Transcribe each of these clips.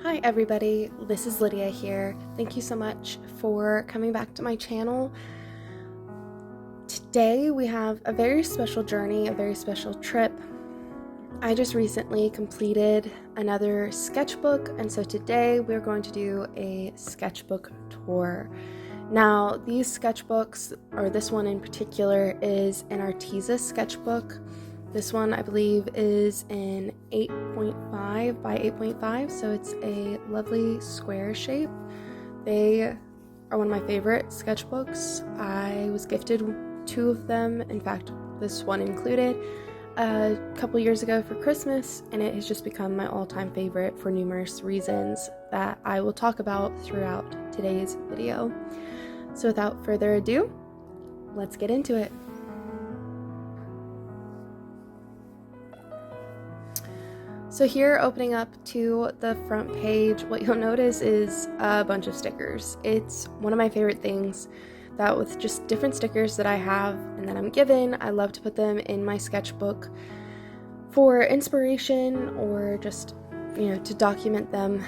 Hi everybody, this is Lydia here. Thank you so much for coming back to my channel. Today we have a very special journey, a very special trip. I just recently completed another sketchbook, and so today we're going to do a sketchbook tour. Now, these sketchbooks, or this one in particular, is an Arteza sketchbook. This one, I believe, is in 8.5 by 8.5, so it's a lovely square shape. They are one of my favorite sketchbooks. I was gifted two of them, in fact, this one included, a couple years ago for Christmas, and it has just become my all-time favorite for numerous reasons that I will talk about throughout today's video. So without further ado, let's get into it. So here, opening up to the front page, what you'll notice is a bunch of stickers. It's one of my favorite things, that with just different stickers that I have and that I'm given, I love to put them in my sketchbook for inspiration or just, to document them.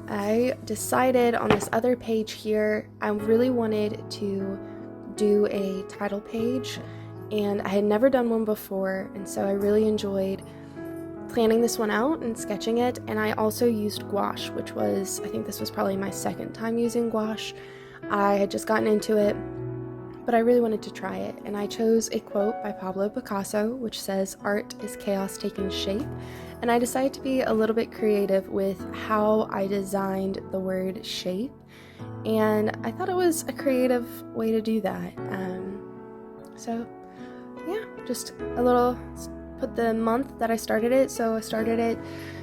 I decided on this other page here, I really wanted to do a title page, and I had never done one before, and so I really enjoyed planning this one out and sketching it. And I also used gouache, which was, I think this was probably my second time using gouache. I had just gotten into it, but I really wanted to try it, and I chose a quote by Pablo Picasso, which says, "Art is chaos taking shape," and I decided to be a little bit creative with how I designed the word shape, and I thought it was a creative way to do that. So yeah, just a little, put the month that I started it. So I started it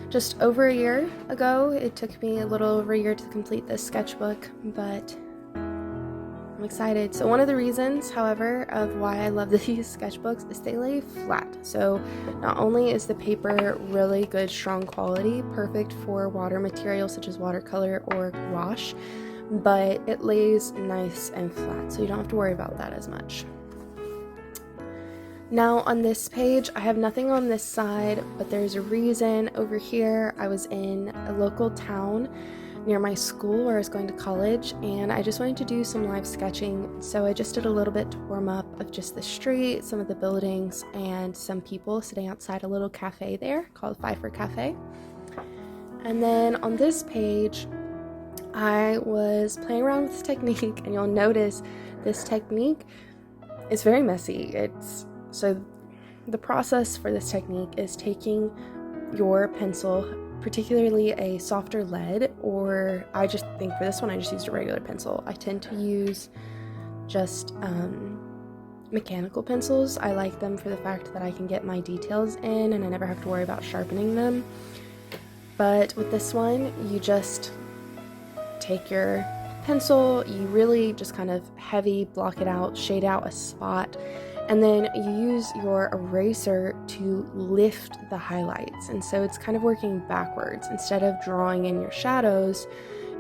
just over a year ago. It took me a little over a year to complete this sketchbook, but I'm excited. So one of the reasons, however, of why I love these sketchbooks is they lay flat. So not only is the paper really good, strong quality, perfect for water materials such as watercolor or gouache, but it lays nice and flat, so you don't have to worry about that as much. Now on this page, I have nothing on this side, but there's a reason. Over here, I was in a local town near my school where I was going to college, and I just wanted to do some live sketching, so I just did a little bit to warm up of just the street, some of the buildings, and some people sitting outside a little cafe there called Pfeiffer Cafe. And then on this page, I was playing around with this technique, and you'll notice this technique is very messy. So the process for this technique is taking your pencil, particularly a softer lead, or I just think for this one I just used a regular pencil. I tend to use just mechanical pencils. I like them for the fact that I can get my details in and I never have to worry about sharpening them. But with this one, you just take your pencil, you really just kind of heavy block it out, shade out a spot, and then you use your eraser to lift the highlights. And so it's kind of working backwards. Instead of drawing in your shadows,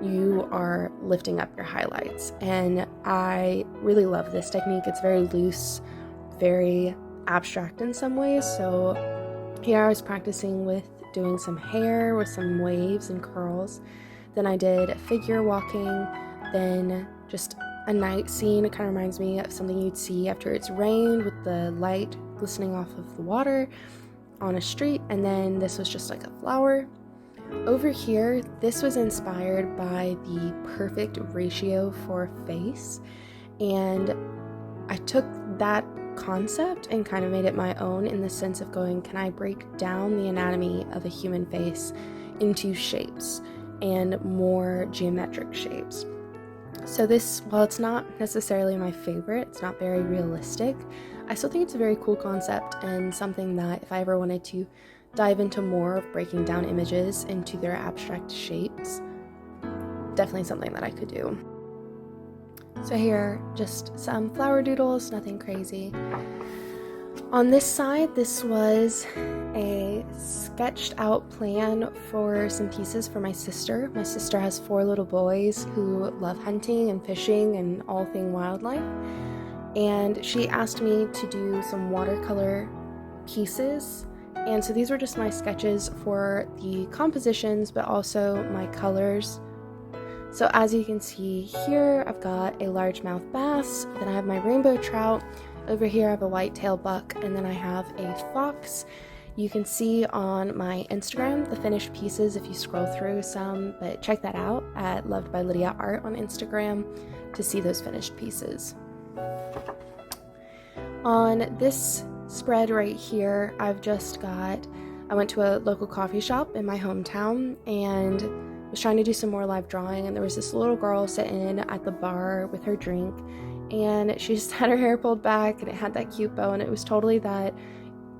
you are lifting up your highlights. And I really love this technique. It's very loose, very abstract in some ways. So here I was practicing with doing some hair with some waves and curls. Then I did figure walking, then just a night scene. It kind of reminds me of something you'd see after it's rained with the light glistening off of the water on a street. And then this was just like a flower. Over here, this was inspired by the perfect ratio for a face, and I took that concept and kind of made it my own in the sense of going, can I break down the anatomy of a human face into shapes and more geometric shapes? So this, while it's not necessarily my favorite, it's not very realistic, I still think it's a very cool concept and something that if I ever wanted to dive into more of breaking down images into their abstract shapes, definitely something that I could do. So here, just some flower doodles, nothing crazy. On this side, this was a sketched out plan for some pieces for my sister. My sister has 4 little boys who love hunting and fishing and all thing wildlife. And she asked me to do some watercolor pieces And so these were just my sketches for the compositions, but also my colors. So as you can see here, I've got a largemouth bass, then I have my rainbow trout. Over here I have a white-tailed buck, and then I have a fox. You can see on my Instagram the finished pieces if you scroll through some, but check that out at Loved by Lydia Art on Instagram to see those finished pieces. On this spread right here, I went to a local coffee shop in my hometown and was trying to do some more live drawing, and there was this little girl sitting at the bar with her drink, and she just had her hair pulled back and it had that cute bow, and it was totally that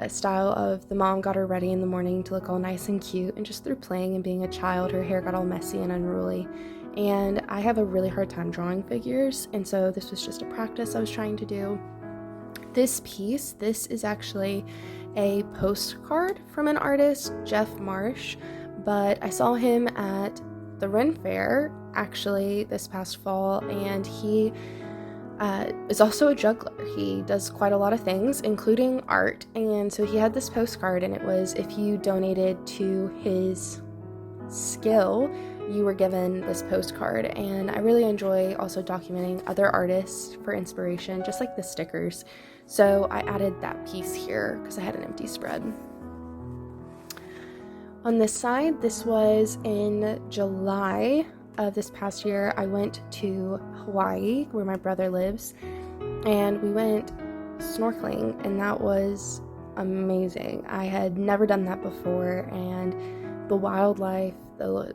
style of the mom got her ready in the morning to look all nice and cute, and just through playing and being a child, her hair got all messy and unruly. And I have a really hard time drawing figures, and so this was just a practice I was trying to do. This is actually a postcard from an artist, Geoff Marsh, but I saw him at the Ren Fair actually this past fall, and he is also a juggler. He does quite a lot of things, including art, and so he had this postcard, and it was if you donated to his skill, you were given this postcard. And I really enjoy also documenting other artists for inspiration, just like the stickers. So I added that piece here because I had an empty spread. On this side, this was in July of this past year. I went to Hawaii, where my brother lives, and we went snorkeling, and that was amazing. I had never done that before, and the wildlife, the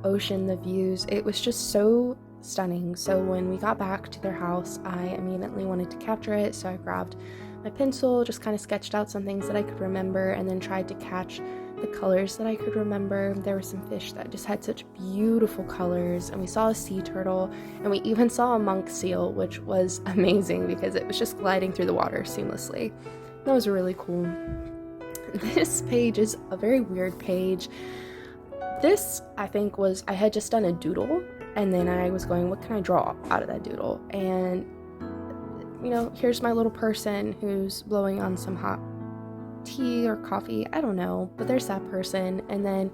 ocean, the views, it was just so stunning. So when we got back to their house, I immediately wanted to capture it, so I grabbed my pencil, just kind of sketched out some things that I could remember, and then tried to catch the colors that I could remember. There were some fish that just had such beautiful colors, and we saw a sea turtle, and we even saw a monk seal, which was amazing because it was just gliding through the water seamlessly. That was really cool. This page is a very weird page. This, I think, I had just done a doodle, and then I was going, what can I draw out of that doodle? And, here's my little person who's blowing on some hot tea or coffee, I don't know, but there's that person. And then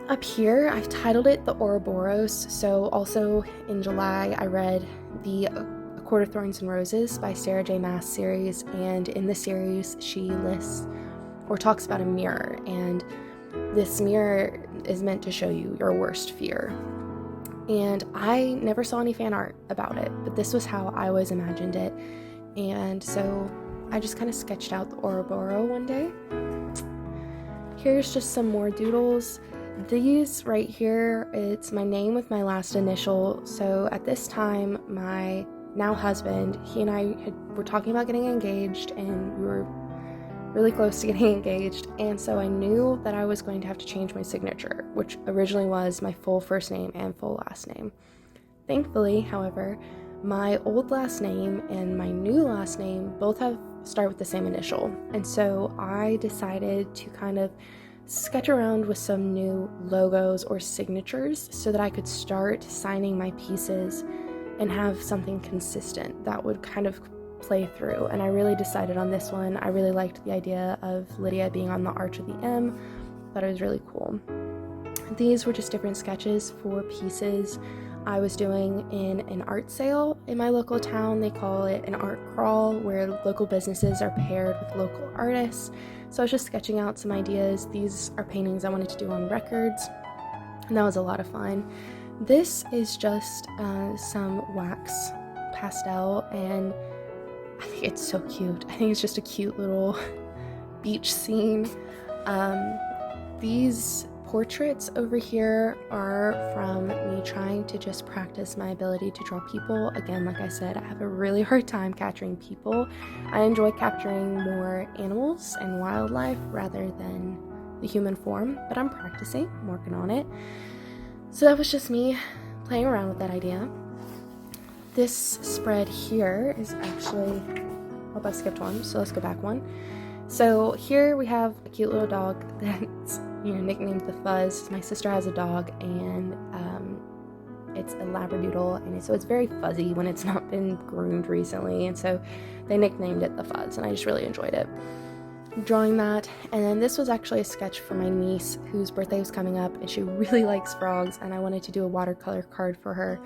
up here, I've titled it The Ouroboros. So also in July, I read the A Court of Thorns and Roses by Sarah J. Maas series, and in the series, she lists or talks about a mirror, and this mirror is meant to show you your worst fear. And I never saw any fan art about it, but this was how I always imagined it. And so I just kind of sketched out the Ouroboros one day. Here's just some more doodles. These right here, it's my name with my last initial. So at this time, my now husband, he and I were talking about getting engaged, and we were really close to getting engaged, and so I knew that I was going to have to change my signature, which originally was my full first name and full last name. Thankfully, however, my old last name and my new last name both start with the same initial, and so I decided to kind of sketch around with some new logos or signatures so that I could start signing my pieces and have something consistent that would kind of play through. And I really decided on this one. I really liked the idea of Lydia being on the arch of the M. Thought it was really cool. These were just different sketches for pieces I was doing in an art sale in my local town. They call it an art crawl, where local businesses are paired with local artists. So I was just sketching out some ideas. These are paintings I wanted to do on records, and that was a lot of fun. This is just some wax pastel, and I think it's so cute. I think it's just a cute little beach scene. These portraits over here are from me trying to just practice my ability to draw people. Again, like I said, I have a really hard time capturing people. I enjoy capturing more animals and wildlife rather than the human form, but I'm practicing, I'm working on it. So that was just me playing around with that idea. This spread here is actually, hope I skipped one, so let's go back one. So here we have a cute little dog that's, nicknamed the Fuzz. My sister has a dog, and it's a Labradoodle, and so it's very fuzzy when it's not been groomed recently, and so they nicknamed it the Fuzz, and I just really enjoyed it. drawing that. And then this was actually a sketch for my niece whose birthday was coming up, and she really likes frogs, and I wanted to do a watercolor card for her.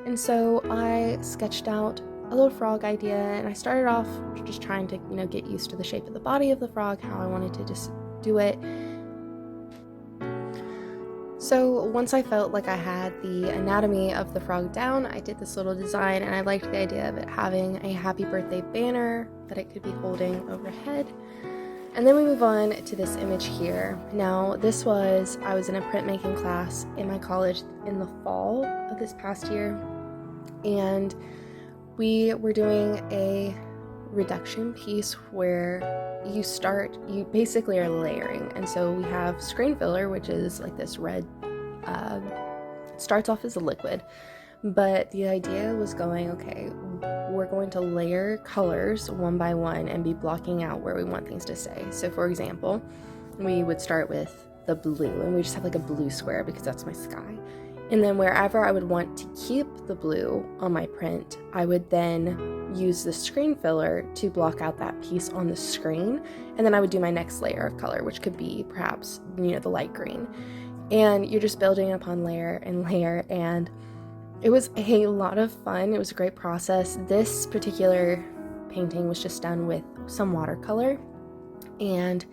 And so I sketched out a little frog idea, and I started off just trying to, get used to the shape of the body of the frog, how I wanted to just do it. So once I felt like I had the anatomy of the frog down, I did this little design, and I liked the idea of it having a happy birthday banner that it could be holding overhead. And then we move on to this image here. Now, I was in a printmaking class in my college in the fall of this past year, and we were doing a reduction piece where you basically are layering. And so we have screen filler, which is like this red, starts off as a liquid, but the idea was okay, we're going to layer colors one by one and be blocking out where we want things to stay. So for example, we would start with the blue, and we just have like a blue square because that's my sky. And then wherever I would want to keep the blue on my print, I would then use the screen filler to block out that piece on the screen. And then I would do my next layer of color, which could be perhaps, the light green. And you're just building upon layer and layer, and it was a lot of fun. It was a great process. This particular painting was just done with some watercolor, and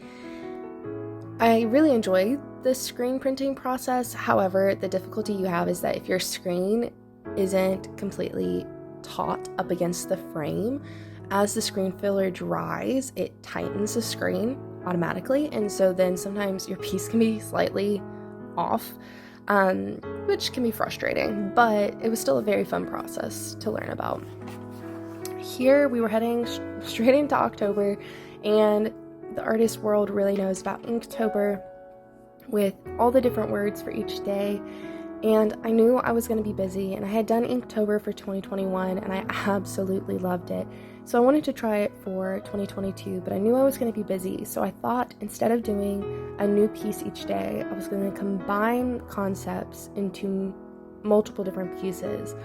I really enjoyed the screen printing process. However, the difficulty you have is that if your screen isn't completely taut up against the frame, as the screen filler dries, it tightens the screen automatically, and so then sometimes your piece can be slightly off, which can be frustrating, but it was still a very fun process to learn about. Here we were heading straight into October, and the artist world really knows about Inktober with all the different words for each day. And I knew I was going to be busy, and I had done Inktober for 2021 and I absolutely loved it. So I wanted to try it for 2022, but I knew I was going to be busy. So I thought instead of doing a new piece each day, I was going to combine concepts into multiple different pieces.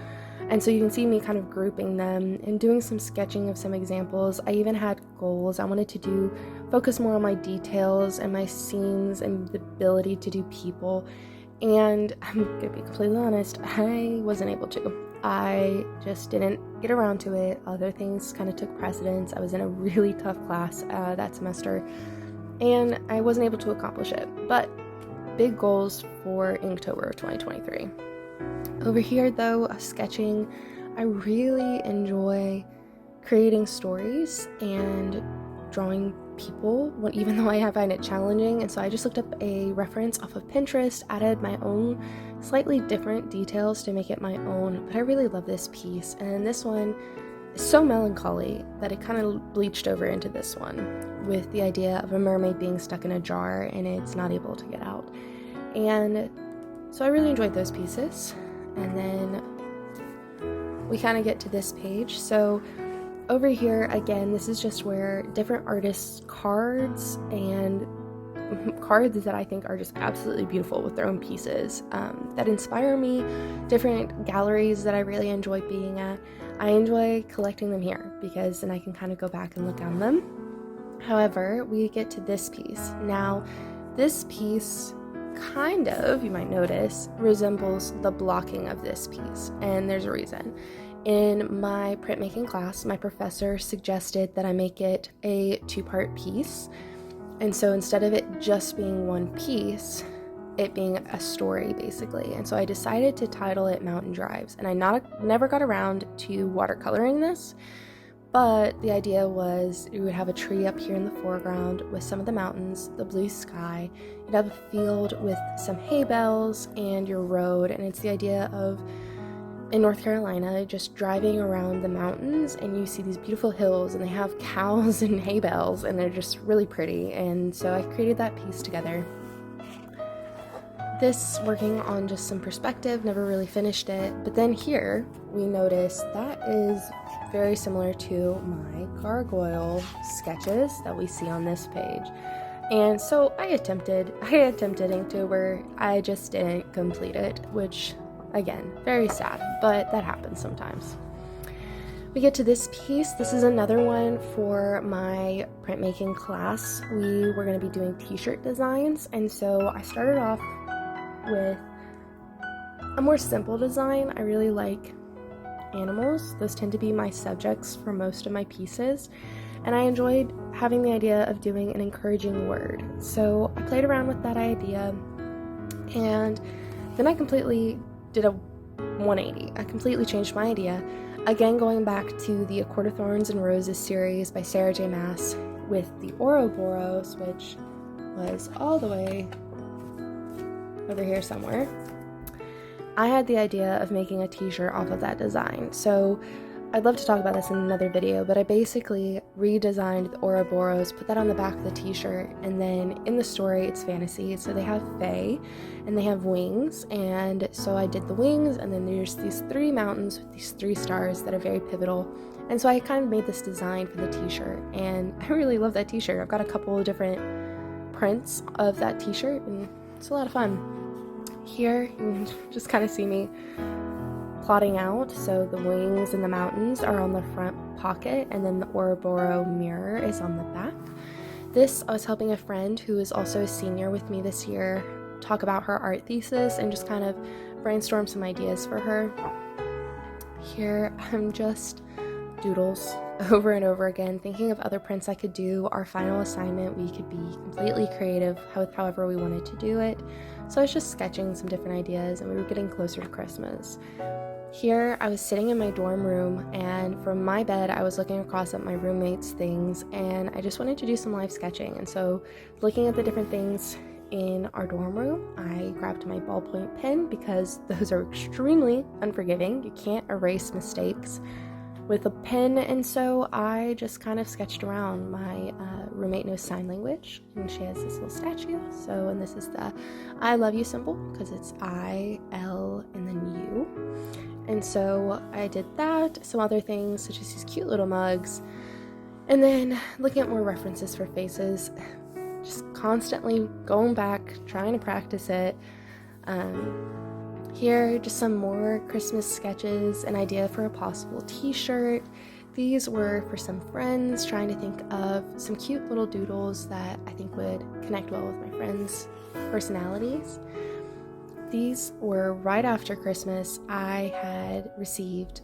And so you can see me kind of grouping them and doing some sketching of some examples. I even had goals. I wanted to focus more on my details and my scenes and the ability to do people. And I'm gonna be completely honest, I wasn't able to. I just didn't get around to it. Other things kind of took precedence. I was in a really tough class that semester, and I wasn't able to accomplish it. But big goals for Inktober of 2023. Over here though, sketching, I really enjoy creating stories and drawing people, even though I find it challenging. And so I just looked up a reference off of Pinterest, added my own slightly different details to make it my own, but I really love this piece. And this one is so melancholy that it kind of bleached over into this one with the idea of a mermaid being stuck in a jar and it's not able to get out. And so I really enjoyed those pieces. And then we kind of get to this page. So over here, again, this is just where different artists' cards and cards that I think are just absolutely beautiful with their own pieces that inspire me, different galleries that I really enjoy being at. I enjoy collecting them here because then I can kind of go back and look on them. However, we get to this piece. Now, this piece kind of, you might notice, resembles the blocking of this piece, and there's a reason. In my printmaking class, my professor suggested that I make it a two-part piece, and so instead of it just being one piece, it being a story basically. And so I decided to title it Mountain Drives, and I never got around to watercoloring this, but the idea was you would have a tree up here in the foreground with some of the mountains, the blue sky. You'd have a field with some hay bales and your road, and it's the idea of, in North Carolina, just driving around the mountains and you see these beautiful hills and they have cows and hay bales and they're just really pretty. And so I created that piece together. This working on just some perspective, never really finished it, but then here we notice that is very similar to my gargoyle sketches that we see on this page. And so I attempted Inktober, I just didn't complete it, which again, very sad, but that happens sometimes. We get to this piece. This is another one for my printmaking class. We were going to be doing t-shirt designs, and so I started off with a more simple design. I really like animals. Those tend to be my subjects for most of my pieces, and I enjoyed having the idea of doing an encouraging word. So I played around with that idea, and then I completely did a 180. I completely changed my idea, again going back to the A Court of Thorns and Roses series by Sarah J. Maas with the Ouroboros, which was all the way over here somewhere. I had the idea of making a t-shirt off of that design, so I'd love to talk about this in another video, but I basically redesigned the Ouroboros, put that on the back of the t-shirt, and then in the story it's fantasy, so they have fae and they have wings, and so I did the wings, and then there's these 3 mountains with these 3 stars that are very pivotal, and so I kind of made this design for the t-shirt, and I really love that t-shirt. I've got a couple of different prints of that t-shirt, and it's a lot of fun. Here you can just kind of see me plotting out, so the wings and the mountains are on the front pocket, and then the Ouroboros mirror is on the back. This, I was helping a friend who is also a senior with me this year talk about her art thesis and just kind of brainstorm some ideas for her. Here I'm just doodles over and over again, thinking of other prints I could do. Our final assignment, we could be completely creative with however we wanted to do it. So I was just sketching some different ideas, and we were getting closer to Christmas. Here, I was sitting in my dorm room, and from my bed, I was looking across at my roommates' things, and I just wanted to do some live sketching. And so, looking at the different things in our dorm room, I grabbed my ballpoint pen because those are extremely unforgiving. You can't erase mistakes with a pen, and so I just kind of sketched around. My roommate knows sign language, and she has this little statue, and this is the I love you symbol, because it's I, L, and then U, and so I did that, some other things such as these cute little mugs, and then looking at more references for faces, just constantly going back, trying to practice it. Here, just some more Christmas sketches, an idea for a possible t-shirt. These were for some friends, trying to think of some cute little doodles that I think would connect well with my friends' personalities. These were right after Christmas. I had received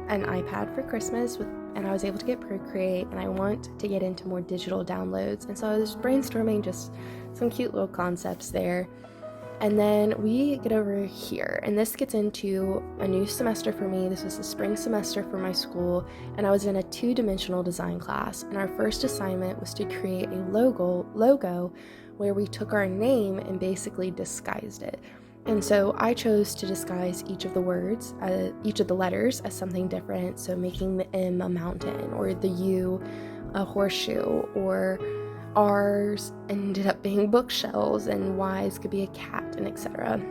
an iPad for Christmas, and I was able to get Procreate, and I want to get into more digital downloads, and so I was brainstorming just some cute little concepts there. And then we get over here, and this gets into a new semester for me. This was the spring semester for my school, and I was in a 2-dimensional design class, and our first assignment was to create a logo where we took our name and basically disguised it. And so I chose to disguise each of the words, each of the letters as something different, so making the M a mountain, or the U a horseshoe, or R's ended up being bookshelves, and Y's could be a cat, and etc.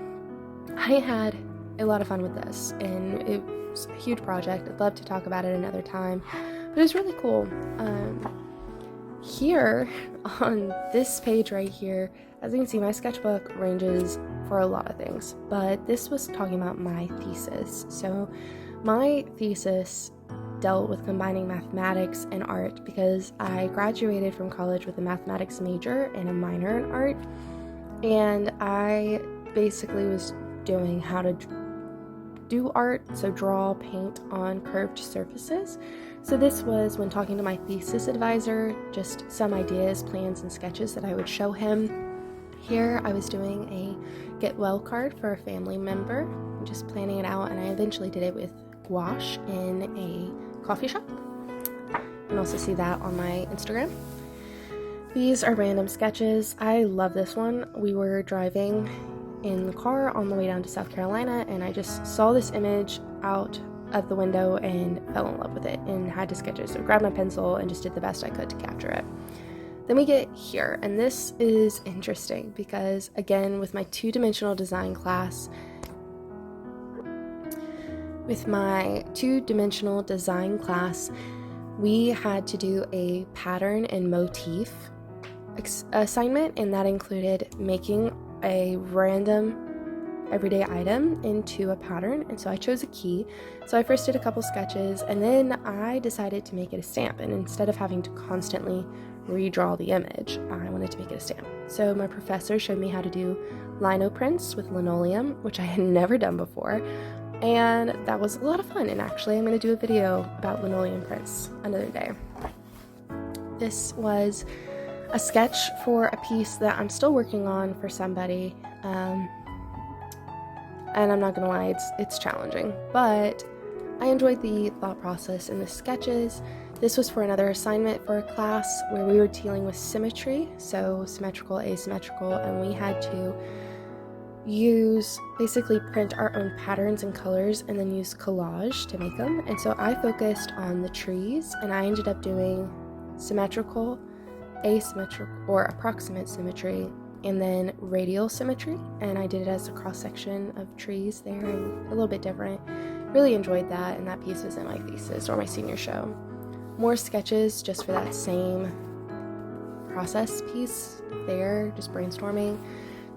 I had a lot of fun with this, and it was a huge project. I'd love to talk about it another time, but it was really cool. Here on this page right here, as you can see, my sketchbook ranges for a lot of things, but this was talking about my thesis. So my thesis dealt with combining mathematics and art because I graduated from college with a mathematics major and a minor in art, and I basically was doing how to do art, so draw, paint on curved surfaces. So this was, when talking to my thesis advisor, just some ideas, plans, and sketches that I would show him. Here I was doing a get well card for a family member, just planning it out, and I eventually did it with gouache in a coffee shop. You can also see that on my Instagram. These are random sketches. I love this one. We were driving in the car on the way down to South Carolina, and I just saw this image out of the window and fell in love with it and had to sketch it. So I grabbed my pencil and just did the best I could to capture it. Then we get here, and this is interesting because, again, with my 2-dimensional design class, we had to do a pattern and motif assignment, and that included making a random everyday item into a pattern, and so I chose a key. So I first did a couple sketches, and then I decided to make it a stamp, and instead of having to constantly redraw the image, I wanted to make it a stamp. So my professor showed me how to do lino prints with linoleum, which I had never done before, and that was a lot of fun. And actually I'm going to do a video about linoleum prints another day. This was a sketch for a piece that I'm still working on for somebody, and I'm not gonna lie, it's challenging, but I enjoyed the thought process in the sketches. This was for another assignment for a class where we were dealing with symmetry, so symmetrical, asymmetrical, and we had to basically print our own patterns and colors and then use collage to make them. And so I focused on the trees, and I ended up doing symmetrical, asymmetrical or approximate symmetry, and then radial symmetry, and I did it as a cross-section of trees there and a little bit different. Really enjoyed that, and that piece was in my thesis or my senior show. More sketches just for that same process piece there, just brainstorming.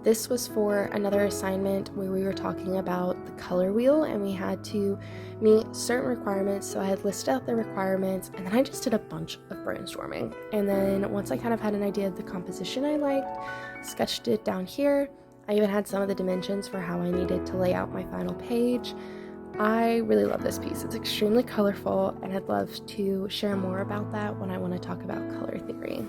This was for another assignment where we were talking about the color wheel, and we had to meet certain requirements. So I had listed out the requirements, and then I just did a bunch of brainstorming. And then once I kind of had an idea of the composition I liked, sketched it down here. I even had some of the dimensions for how I needed to lay out my final page. I really love this piece. It's extremely colorful, and I'd love to share more about that when I want to talk about color theory.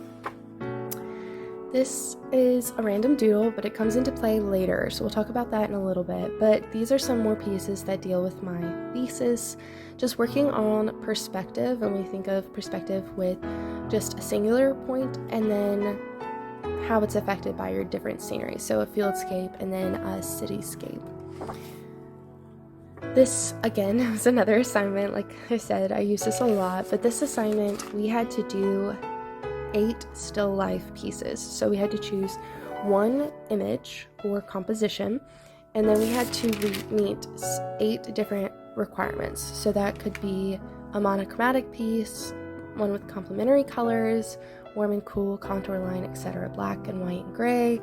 This is a random doodle, but it comes into play later, so we'll talk about that in a little bit. But these are some more pieces that deal with my thesis, just working on perspective, and we think of perspective with just a singular point, and then how it's affected by your different scenery. So a fieldscape and then a cityscape. This, again, was another assignment. Like I said, I use this a lot, but this assignment, we had to do 8 still life pieces. So we had to choose one image or composition, and then we had to meet 8 different requirements. So that could be a monochromatic piece, one with complementary colors, warm and cool, contour line, etc., black and white and gray,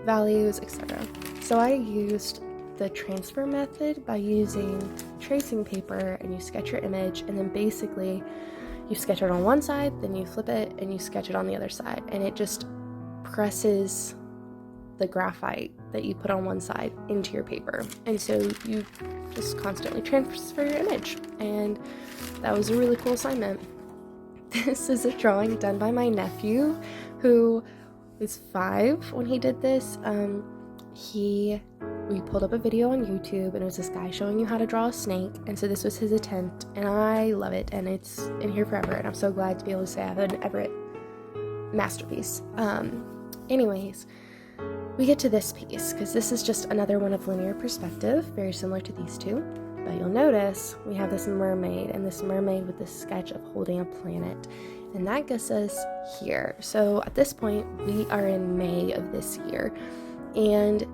values, etc. So I used the transfer method by using tracing paper, and you sketch your image, and then basically you sketch it on one side, then you flip it, and you sketch it on the other side, and it just presses the graphite that you put on one side into your paper. And so you just constantly transfer your image, and that was a really cool assignment. This is a drawing done by my nephew, who was 5 when he did this. We pulled up a video on YouTube, and it was this guy showing you how to draw a snake, and so this was his attempt, and I love it, and it's in here forever, and I'm so glad to be able to say I have an Everett masterpiece. Anyways, we get to this piece, because this is just another one of linear perspective, very similar to these two, but you'll notice we have this mermaid, and this mermaid with this sketch of holding a planet, and that gets us here. So at this point, we are in May of this year, and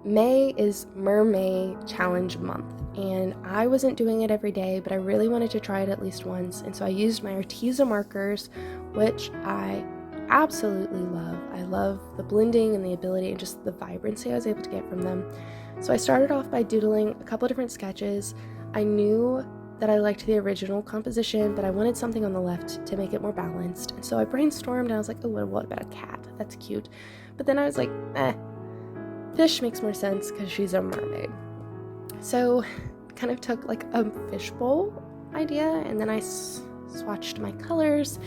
May is Mermaid Challenge Month, and I wasn't doing it every day, but I really wanted to try it at least once, and so I used my Arteza markers, which I absolutely love. I love the blending and the ability and just the vibrancy I was able to get from them. So I started off by doodling a couple different sketches. I knew that I liked the original composition, but I wanted something on the left to make it more balanced, and so I brainstormed, and I was like, oh, what about a cat? That's cute. But then I was like, fish makes more sense because she's a mermaid. So kind of took like a fishbowl idea, and then I swatched my colors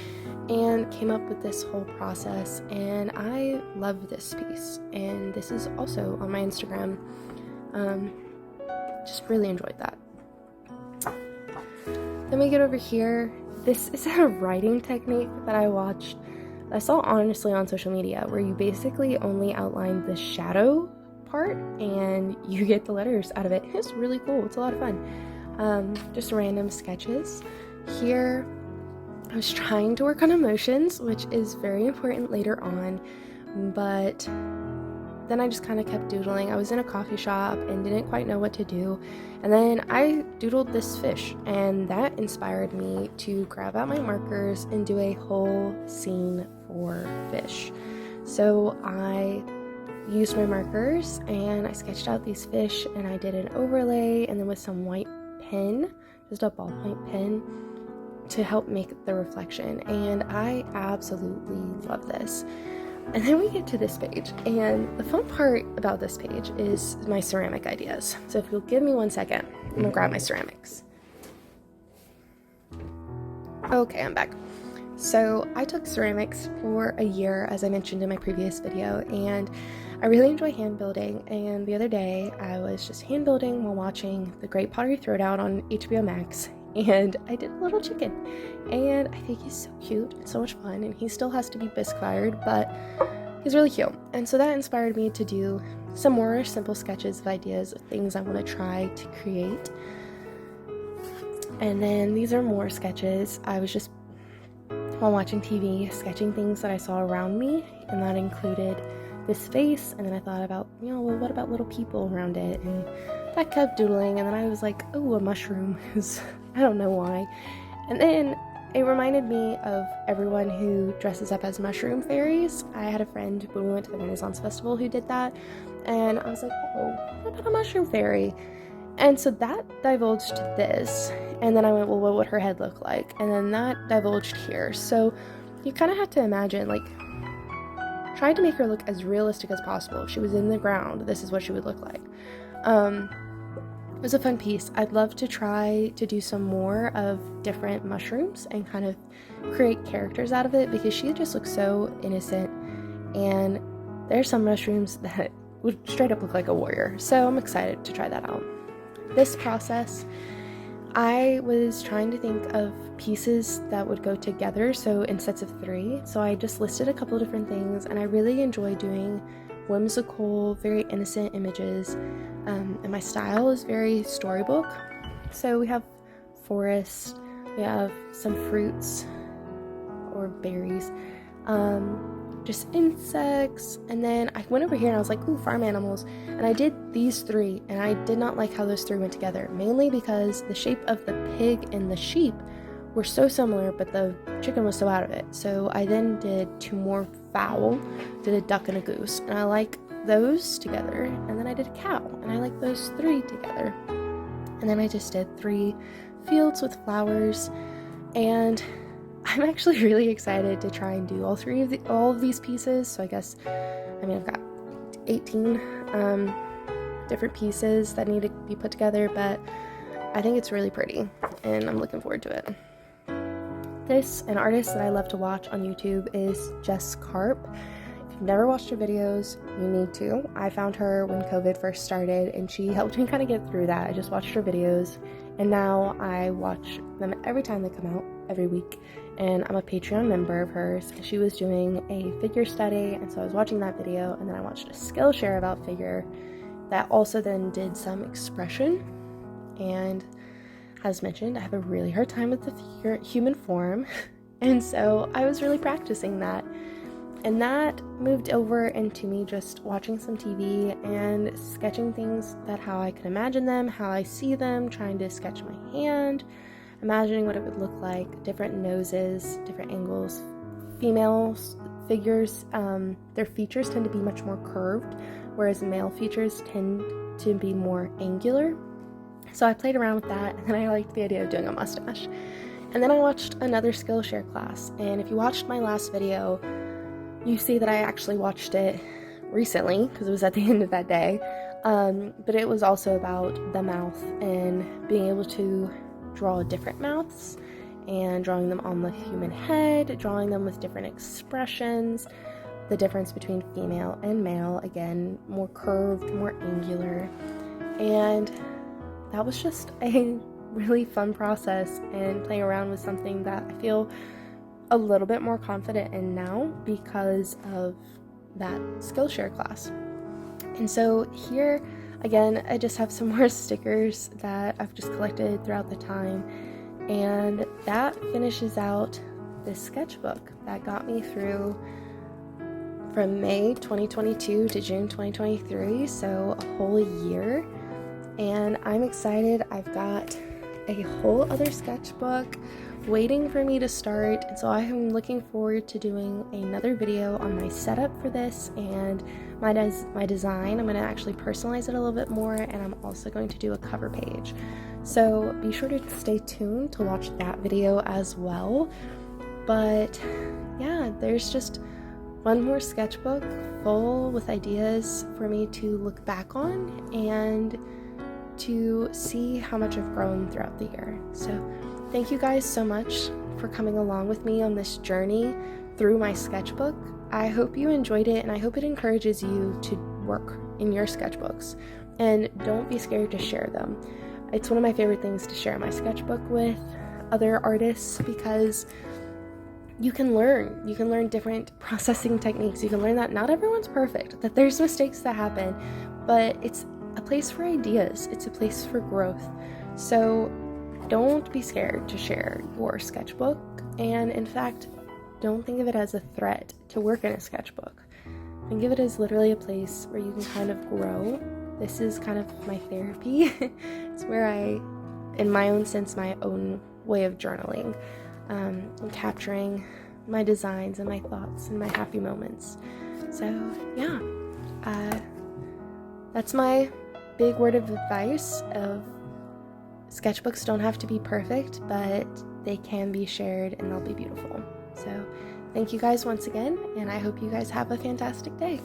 and came up with this whole process, and I love this piece, and this is also on my Instagram. Just really enjoyed that. Then we get over here. This is a writing technique that I saw honestly on social media, where you basically only outline the shadow part and you get the letters out of it. It's really cool. It's a lot of fun. Just random sketches. Here I was trying to work on emotions, which is very important later on, but then I just kind of kept doodling. I was in a coffee shop and didn't quite know what to do, and then I doodled this fish, and that inspired me to grab out my markers and do a whole scene for fish. So I used my markers and I sketched out these fish, and I did an overlay, and then with some white pen, just a ballpoint pen, to help make the reflection, and I absolutely love this. And then we get to this page, and the fun part about this page is my ceramic ideas. So if you'll give me 1 second, I'm gonna grab my ceramics. Okay, I'm back. So I took ceramics for a year, as I mentioned in my previous video, and I really enjoy hand building. And the other day I was just hand building while watching The Great Pottery Throwdown on HBO Max, and I did a little chicken, and I think he's so cute and so much fun, and he still has to be bisque-fired, but he's really cute. And so that inspired me to do some more simple sketches of ideas of things I want to try to create. And then these are more sketches. I was just, while watching TV, sketching things that I saw around me, and that included this face, and then I thought about, well, what about little people around it, and that kept doodling, and then I was like, oh, a mushroom, I don't know why. And then it reminded me of everyone who dresses up as mushroom fairies. I had a friend when we went to the Renaissance Festival who did that, and I was like, oh, what about a mushroom fairy? And so that divulged to this, and then I went, well, what would her head look like? And then that divulged here. So you kind of have to imagine, like, try to make her look as realistic as possible. If she was in the ground, this is what she would look like. It was a fun piece. I'd love to try to do some more of different mushrooms and kind of create characters out of it, because she just looks so innocent, and there's some mushrooms that would straight up look like a warrior. So I'm excited to try that out. This process, I was trying to think of pieces that would go together, so in sets of 3. So I just listed a couple of different things, and I really enjoy doing whimsical, very innocent images, and my style is very storybook. So we have forest, we have some fruits or berries, just insects, and then I went over here and I was like, ooh, farm animals, and I did these 3, and I did not like how those 3 went together, mainly because the shape of the pig and the sheep were so similar, but the chicken was so out of it. So I then did 2 more fowl, did a duck and a goose, and I like those together, and then I did a cow, and I like those 3 together, and then I just did 3 fields with flowers, and I'm actually really excited to try and do all of these pieces. So I guess, I mean, I've got 18 different pieces that need to be put together, but I think it's really pretty, and I'm looking forward to it. An artist that I love to watch on YouTube is Jess Carp. If you've never watched her videos, you need to. I found her when COVID first started, and she helped me kind of get through that. I just watched her videos, and now I watch them every time they come out, every week, and I'm a Patreon member of hers. She was doing a figure study, and so I was watching that video, and then I watched a Skillshare about figure that also then did some expression. And as mentioned, I have a really hard time with the human form, and so I was really practicing that. And that moved over into me just watching some TV and sketching things that how I can imagine them, how I see them, trying to sketch my hand, imagining what it would look like, different noses, different angles. Female figures, their features tend to be much more curved, whereas male features tend to be more angular. So I played around with that, and then I liked the idea of doing a mustache. And then I watched another Skillshare class, and if you watched my last video, you see that I actually watched it recently, because it was at the end of that day, but it was also about the mouth and being able to draw different mouths, and drawing them on the human head, drawing them with different expressions, the difference between female and male, again, more curved, more angular, and that was just a really fun process, and playing around with something that I feel a little bit more confident in now because of that Skillshare class. And so here, again, I just have some more stickers that I've just collected throughout the time, and that finishes out this sketchbook that got me through from May 2022 to June 2023, so a whole year. And I'm excited. I've got a whole other sketchbook waiting for me to start, and so I am looking forward to doing another video on my setup for this and my design. I'm going to actually personalize it a little bit more, and I'm also going to do a cover page. So be sure to stay tuned to watch that video as well. But yeah, there's just one more sketchbook full with ideas for me to look back on and to see how much I've grown throughout the year. So thank you guys so much for coming along with me on this journey through my sketchbook. I hope you enjoyed it, and I hope it encourages you to work in your sketchbooks. And don't be scared to share them. It's one of my favorite things to share my sketchbook with other artists, because you can learn different processing techniques. You can learn that not everyone's perfect, that there's mistakes that happen, but it's a place for ideas. It's a place for growth. So don't be scared to share your sketchbook, and in fact, don't think of it as a threat to work in a sketchbook. Think of it as literally a place where you can kind of grow. This is kind of my therapy. It's where I, in my own sense, my own way of journaling, and capturing my designs and my thoughts and my happy moments. So yeah, that's my big word of advice of sketchbooks don't have to be perfect, but they can be shared and they'll be beautiful. So thank you guys once again, and I hope you guys have a fantastic day.